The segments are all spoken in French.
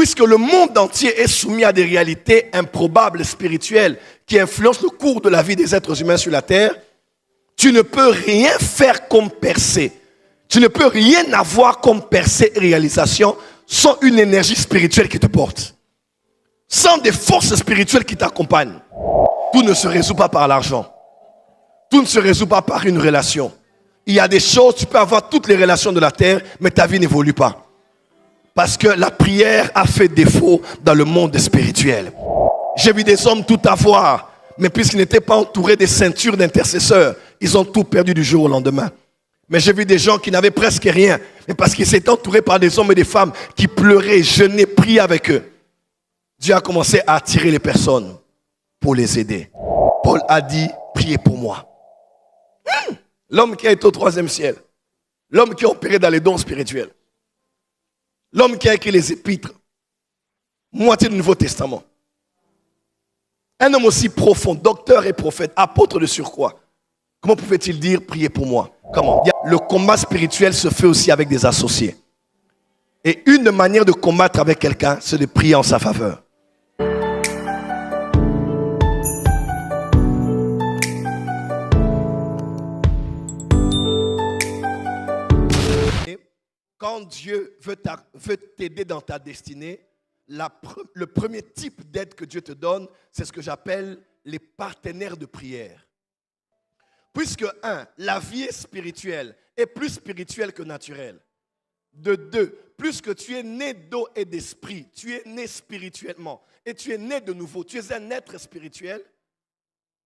puisque le monde entier est soumis à des réalités improbables, spirituelles, qui influencent le cours de la vie des êtres humains sur la terre, tu ne peux rien faire comme percée. Tu ne peux rien avoir comme percée et réalisation sans une énergie spirituelle qui te porte. Sans des forces spirituelles qui t'accompagnent. Tout ne se résout pas par l'argent. Tout ne se résout pas par une relation. Il y a des choses, tu peux avoir toutes les relations de la terre, mais ta vie n'évolue pas. Parce que la prière a fait défaut dans le monde spirituel. J'ai vu des hommes tout avoir, mais puisqu'ils n'étaient pas entourés des ceintures d'intercesseurs, ils ont tout perdu du jour au lendemain. Mais j'ai vu des gens qui n'avaient presque rien, mais parce qu'ils s'étaient entourés par des hommes et des femmes qui pleuraient, jeûnaient, priaient avec eux. Dieu a commencé à attirer les personnes pour les aider. Paul a dit, priez pour moi. L'homme qui a été au 3e ciel, l'homme qui a opéré dans les dons spirituels, l'homme qui a écrit les épîtres, moitié du Nouveau Testament. Un homme aussi profond, docteur et prophète, apôtre de surcroît. Comment pouvait-il dire, priez pour moi? Comment? Le combat spirituel se fait aussi avec des associés. Et une manière de combattre avec quelqu'un, c'est de prier en sa faveur. Quand Dieu veut t'aider dans ta destinée, le premier type d'aide que Dieu te donne, c'est ce que j'appelle les partenaires de prière. Puisque, la vie est spirituelle est plus spirituelle que naturelle. De 2, puisque tu es né d'eau et d'esprit, tu es né spirituellement et tu es né de nouveau, tu es un être spirituel.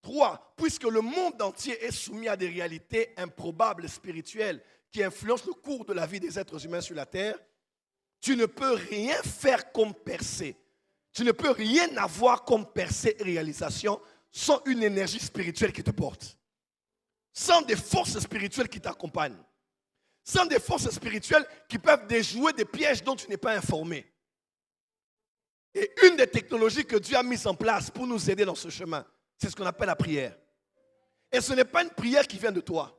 3, puisque le monde entier est soumis à des réalités improbables spirituelles qui influencent le cours de la vie des êtres humains sur la terre, tu ne peux rien faire comme percée. Tu ne peux rien avoir comme percée et réalisation sans une énergie spirituelle qui te porte. Sans des forces spirituelles qui t'accompagnent. Sans des forces spirituelles qui peuvent déjouer des pièges dont tu n'es pas informé. Et une des technologies que Dieu a mises en place pour nous aider dans ce chemin, c'est ce qu'on appelle la prière. Et ce n'est pas une prière qui vient de toi.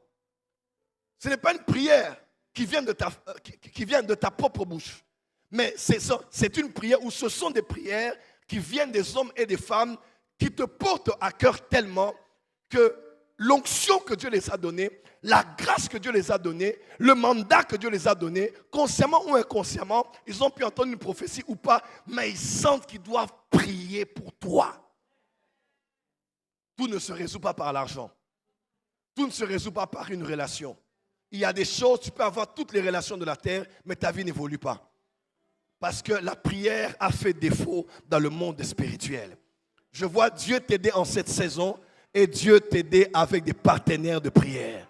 Ce n'est pas une prière qui vient de ta propre bouche. Mais c'est une prière où ce sont des prières qui viennent des hommes et des femmes qui te portent à cœur tellement que l'onction que Dieu les a donnée, la grâce que Dieu les a donnée, le mandat que Dieu les a donné, consciemment ou inconsciemment, ils ont pu entendre une prophétie ou pas, mais ils sentent qu'ils doivent prier pour toi. Tout ne se résout pas par l'argent. Tout ne se résout pas par une relation. Il y a des choses, tu peux avoir toutes les relations de la terre, mais ta vie n'évolue pas. Parce que la prière a fait défaut dans le monde spirituel. Je vois Dieu t'aider en cette saison et Dieu t'aider avec des partenaires de prière.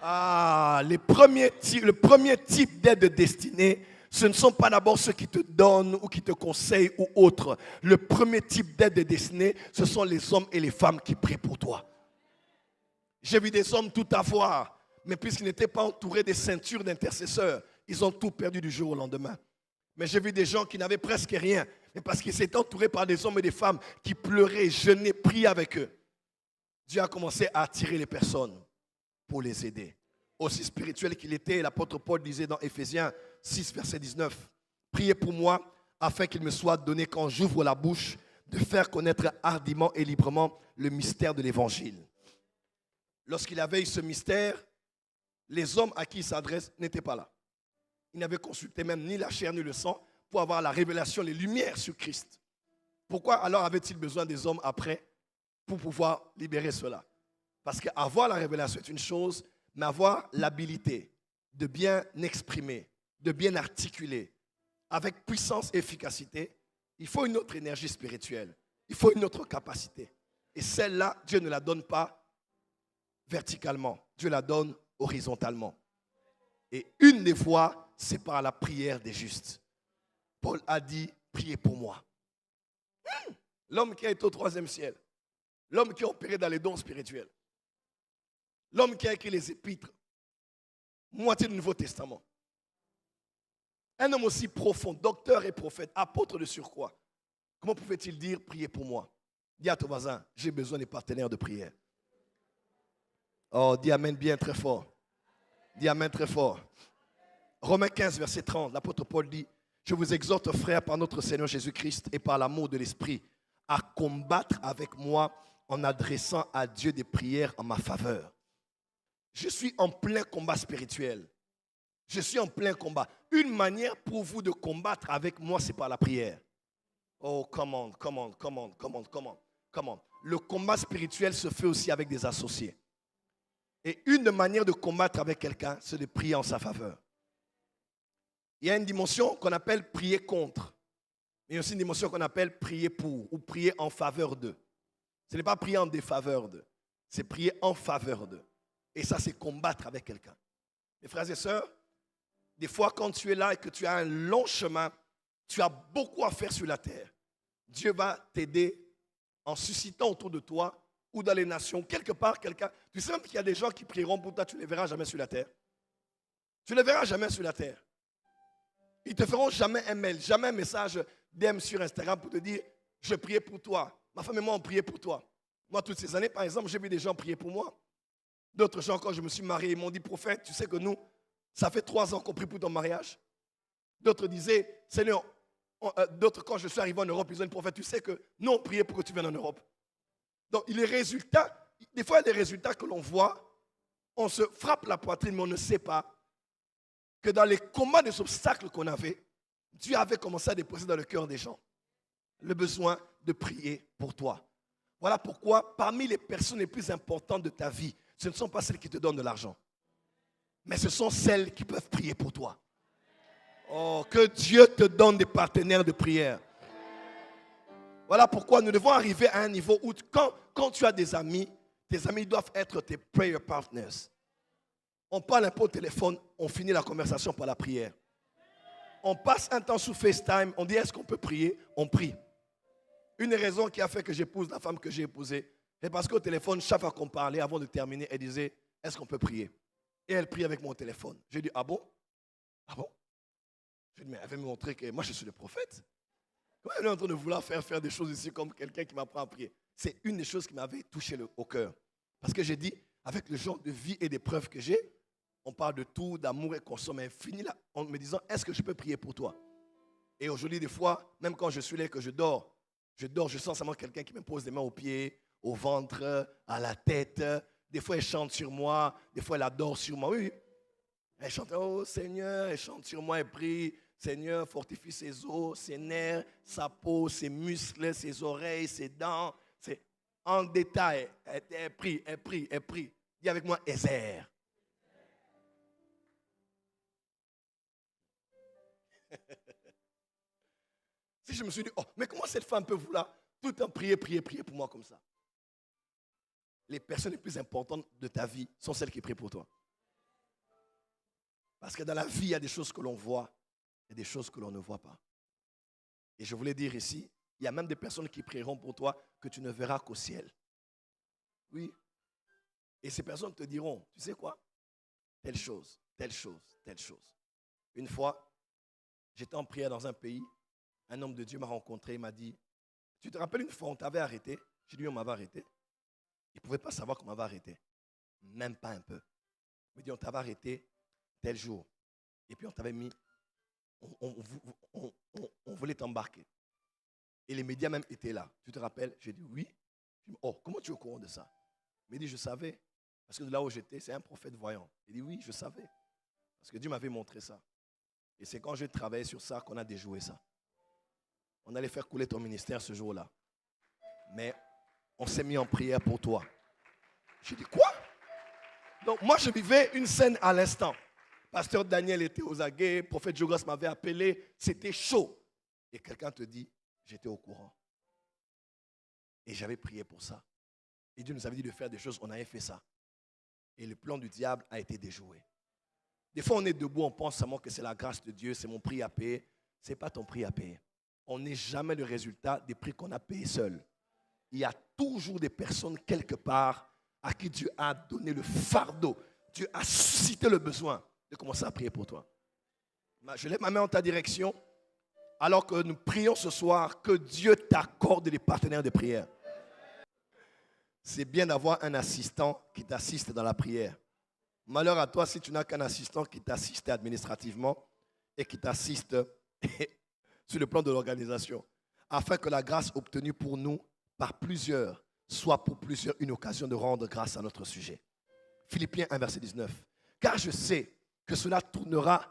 Le premier type d'aide destinée, ce ne sont pas d'abord ceux qui te donnent ou qui te conseillent ou autres. Le premier type d'aide destinée, ce sont les hommes et les femmes qui prient pour toi. J'ai vu des hommes tout avoir, mais puisqu'ils n'étaient pas entourés des ceintures d'intercesseurs, ils ont tout perdu du jour au lendemain. Mais j'ai vu des gens qui n'avaient presque rien, mais parce qu'ils s'étaient entourés par des hommes et des femmes qui pleuraient, jeûnaient, priaient avec eux. Dieu a commencé à attirer les personnes pour les aider. Aussi spirituel qu'il était, l'apôtre Paul disait dans Éphésiens 6, verset 19, « Priez pour moi, afin qu'il me soit donné, quand j'ouvre la bouche, de faire connaître hardiment et librement le mystère de l'Évangile. » Lorsqu'il avait eu ce mystère, les hommes à qui il s'adresse n'étaient pas là. Ils n'avaient consulté même ni la chair ni le sang pour avoir la révélation, les lumières sur Christ. Pourquoi alors avait-il besoin des hommes après pour pouvoir libérer cela? Parce qu'avoir la révélation est une chose, mais avoir l'habilité de bien exprimer, de bien articuler, avec puissance et efficacité, il faut une autre énergie spirituelle. Il faut une autre capacité. Et celle-là, Dieu ne la donne pas verticalement. Dieu la donne horizontalement. Et une des voies, c'est par la prière des justes. Paul a dit, priez pour moi. L'homme qui a été au 3e ciel. L'homme qui a opéré dans les dons spirituels. L'homme qui a écrit les épîtres. Moitié du Nouveau Testament. Un homme aussi profond, docteur et prophète, apôtre de surcroît. Comment pouvait-il dire, priez pour moi? Dis à ton voisin, j'ai besoin des partenaires de prière. Oh, dis amen bien très fort. Dis amen très fort. Romains 15, verset 30, l'apôtre Paul dit, Je vous exhorte, frères, par notre Seigneur Jésus-Christ et par l'amour de l'Esprit, à combattre avec moi en adressant à Dieu des prières en ma faveur. Je suis en plein combat spirituel. Je suis en plein combat. Une manière pour vous de combattre avec moi, c'est par la prière. Oh, come on. Le combat spirituel se fait aussi avec des associés. Et une manière de combattre avec quelqu'un, c'est de prier en sa faveur. Il y a une dimension qu'on appelle prier contre. Il y a aussi une dimension qu'on appelle prier pour ou prier en faveur d'eux. Ce n'est pas prier en défaveur d'eux, c'est prier en faveur d'eux. Et ça, c'est combattre avec quelqu'un. Mes frères et sœurs, des fois, quand tu es là et que tu as un long chemin, tu as beaucoup à faire sur la terre. Dieu va t'aider en suscitant autour de toi ou dans les nations, quelque part, quelqu'un. Tu sais même qu'il y a des gens qui prieront pour toi, tu ne les verras jamais sur la terre. Tu ne les verras jamais sur la terre. Ils ne te feront jamais un mail, jamais un message DM sur Instagram pour te dire « Je priais pour toi ». Ma femme et moi, on priait pour toi. Moi, toutes ces années, par exemple, j'ai vu des gens prier pour moi. D'autres gens, quand je me suis marié, ils m'ont dit « Prophète, tu sais que nous, ça fait 3 ans qu'on prie pour ton mariage. » D'autres disaient « Seigneur, d'autres, quand je suis arrivé en Europe, ils ont dit « Prophète, tu sais que nous, on priait pour que tu viennes en Europe. » Donc, les résultats, des fois, il y a des résultats que l'on voit, on se frappe la poitrine, mais on ne sait pas que dans les combats des obstacles qu'on avait, Dieu avait commencé à déposer dans le cœur des gens le besoin de prier pour toi. Voilà pourquoi, parmi les personnes les plus importantes de ta vie, ce ne sont pas celles qui te donnent de l'argent, mais ce sont celles qui peuvent prier pour toi. Oh, que Dieu te donne des partenaires de prière. Voilà pourquoi nous devons arriver à un niveau où quand tu as des amis, tes amis doivent être tes prayer partners. On parle un peu au téléphone, on finit la conversation par la prière. On passe un temps sous FaceTime, on dit est-ce qu'on peut prier? On prie. Une des raisons qui a fait que j'épouse la femme que j'ai épousée, c'est parce qu'au téléphone, chaque fois qu'on parlait, avant de terminer, elle disait est-ce qu'on peut prier? Et elle prie avec mon téléphone. J'ai dit ah bon? Ah bon? Je dit mais elle veut me montrer que moi je suis le prophète. Comment elle est en train de vouloir faire des choses ici comme quelqu'un qui m'apprend à prier? C'est une des choses qui m'avait touché au cœur. Parce que j'ai dit, avec le genre de vie et d'épreuves que j'ai, on parle de tout, d'amour et consomme infini là, en me disant, est-ce que je peux prier pour toi? Et aujourd'hui, des fois, même quand je suis là et que je dors, je sens seulement quelqu'un qui me pose les mains aux pieds, au ventre, à la tête. Des fois, elle chante sur moi, des fois, elle adore sur moi. Oui, elle chante, oh Seigneur, elle chante sur moi, elle prie. Seigneur, fortifie ses os, ses nerfs, sa peau, ses muscles, ses oreilles, ses dents. C'est en détail. Elle prie. Dis avec moi, Ezer. Si je me suis dit, oh, mais comment cette femme peut vouloir tout le temps prier pour moi comme ça? Les personnes les plus importantes de ta vie sont celles qui prient pour toi. Parce que dans la vie, il y a des choses que l'on voit et des choses que l'on ne voit pas. Et je voulais dire ici, il y a même des personnes qui prieront pour toi que tu ne verras qu'au ciel. Oui. Et ces personnes te diront, tu sais quoi? Telle chose. Une fois, j'étais en prière dans un pays. Un homme de Dieu m'a rencontré, il m'a dit, tu te rappelles une fois, on t'avait arrêté? J'ai dit, oui, on m'avait arrêté. Il ne pouvait pas savoir qu'on m'avait arrêté. Même pas un peu. Il m'a dit, on t'avait arrêté tel jour. Et puis on t'avait mis, on voulait t'embarquer. Et les médias même étaient là. Tu te rappelles? J'ai dit, oui. J'ai dit, oh, comment tu es au courant de ça? Il m'a dit, je savais. Parce que de là où j'étais, c'est un prophète voyant. Il dit, oui, je savais. Parce que Dieu m'avait montré ça. Et c'est quand j'ai travaillé sur ça qu'on a déjoué ça. On allait faire couler ton ministère ce jour-là. Mais on s'est mis en prière pour toi. J'ai dit, quoi? Donc moi, je vivais une scène à l'instant. Pasteur Daniel était aux aguets, prophète Jogos m'avait appelé, c'était chaud. Et quelqu'un te dit, j'étais au courant. Et j'avais prié pour ça. Et Dieu nous avait dit de faire des choses, on avait fait ça. Et le plan du diable a été déjoué. Des fois, on est debout, on pense seulement que c'est la grâce de Dieu, c'est mon prix à payer. Ce n'est pas ton prix à payer. On n'est jamais le résultat des prix qu'on a payés seul. Il y a toujours des personnes quelque part à qui Dieu a donné le fardeau. Dieu a suscité le besoin de commencer à prier pour toi. Je lève ma main en ta direction alors que nous prions ce soir que Dieu t'accorde des partenaires de prière. C'est bien d'avoir un assistant qui t'assiste dans la prière. Malheur à toi si tu n'as qu'un assistant qui t'assiste administrativement et qui t'assiste sur le plan de l'organisation, afin que la grâce obtenue pour nous par plusieurs soit pour plusieurs une occasion de rendre grâce à notre sujet. Philippiens 1, verset 19. Car je sais que cela tournera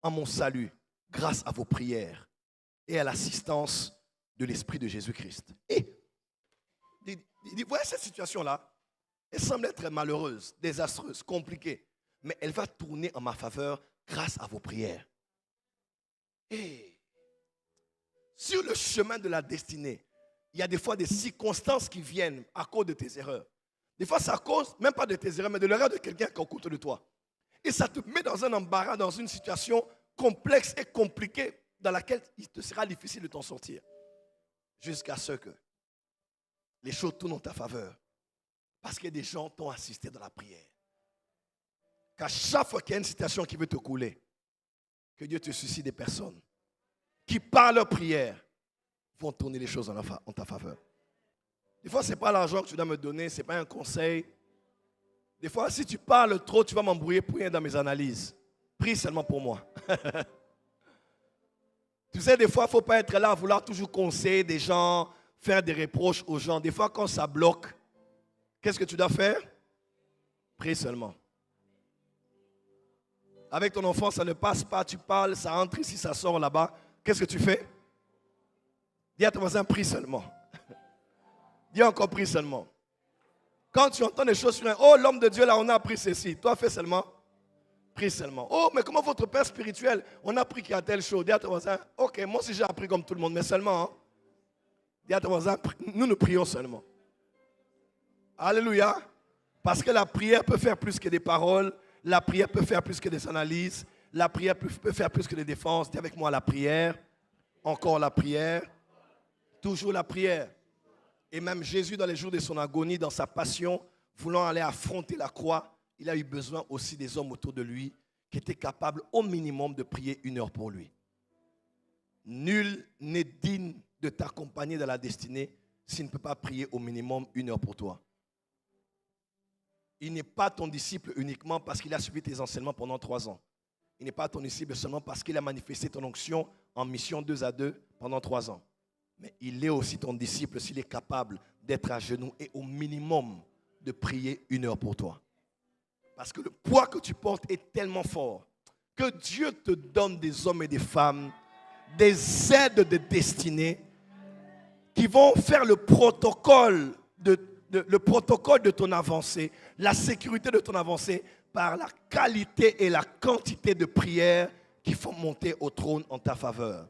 en mon salut grâce à vos prières et à l'assistance de l'Esprit de Jésus-Christ. Et, voyez cette situation-là, elle semble être malheureuse, désastreuse, compliquée, mais elle va tourner en ma faveur grâce à vos prières. Et sur le chemin de la destinée, il y a des fois des circonstances qui viennent à cause de tes erreurs. Des fois, c'est à cause, même pas de tes erreurs, mais de l'erreur de quelqu'un qui est autour de toi. Et ça te met dans un embarras, dans une situation complexe et compliquée dans laquelle il te sera difficile de t'en sortir. Jusqu'à ce que les choses tournent en ta faveur. Parce que des gens t'ont assisté dans la prière. Qu'à chaque fois qu'il y a une situation qui veut te couler, que Dieu te suscite des personnes qui, par leur prière, vont tourner les choses en ta faveur. Des fois, ce n'est pas l'argent que tu dois me donner, ce n'est pas un conseil. Des fois, si tu parles trop, tu vas m'embrouiller pour rien dans mes analyses. Prie seulement pour moi. Tu sais, des fois, il ne faut pas être là à vouloir toujours conseiller des gens, faire des reproches aux gens. Des fois, quand ça bloque, qu'est-ce que tu dois faire? Prie seulement. Avec ton enfant, ça ne passe pas, tu parles, ça entre ici, ça sort là-bas. Qu'est-ce que tu fais? Dis à ton voisin, prie seulement. Dis encore, prie seulement. Quand tu entends des choses sur un, oh, l'homme de Dieu, là, on a appris ceci. Toi, fais seulement. Prie seulement. Oh, mais comment votre père spirituel, on a appris qu'il y a telle chose. Dis à ton voisin, ok, moi aussi j'ai appris comme tout le monde, mais seulement. Hein? Dis à ton voisin, nous prions seulement. Alléluia. Parce que la prière peut faire plus que des paroles. La prière peut faire plus que des analyses. La prière peut faire plus que des défenses. Dis avec moi la prière. Encore la prière. Toujours la prière. Et même Jésus, dans les jours de son agonie, dans sa passion, voulant aller affronter la croix, il a eu besoin aussi des hommes autour de lui qui étaient capables au minimum de prier 1 heure pour lui. Nul n'est digne de t'accompagner dans la destinée s'il ne peut pas prier au minimum 1 heure pour toi. Il n'est pas ton disciple uniquement parce qu'il a suivi tes enseignements pendant 3 ans. Il n'est pas ton disciple seulement parce qu'il a manifesté ton onction en mission 2 à 2 pendant 3 ans. Mais il est aussi ton disciple s'il est capable d'être à genoux et au minimum de prier 1 heure pour toi. Parce que le poids que tu portes est tellement fort que Dieu te donne des hommes et des femmes, des aides de destinée qui vont faire le protocole de ton avancée, la sécurité de ton avancée par la qualité et la quantité de prières qui font monter au trône en ta faveur.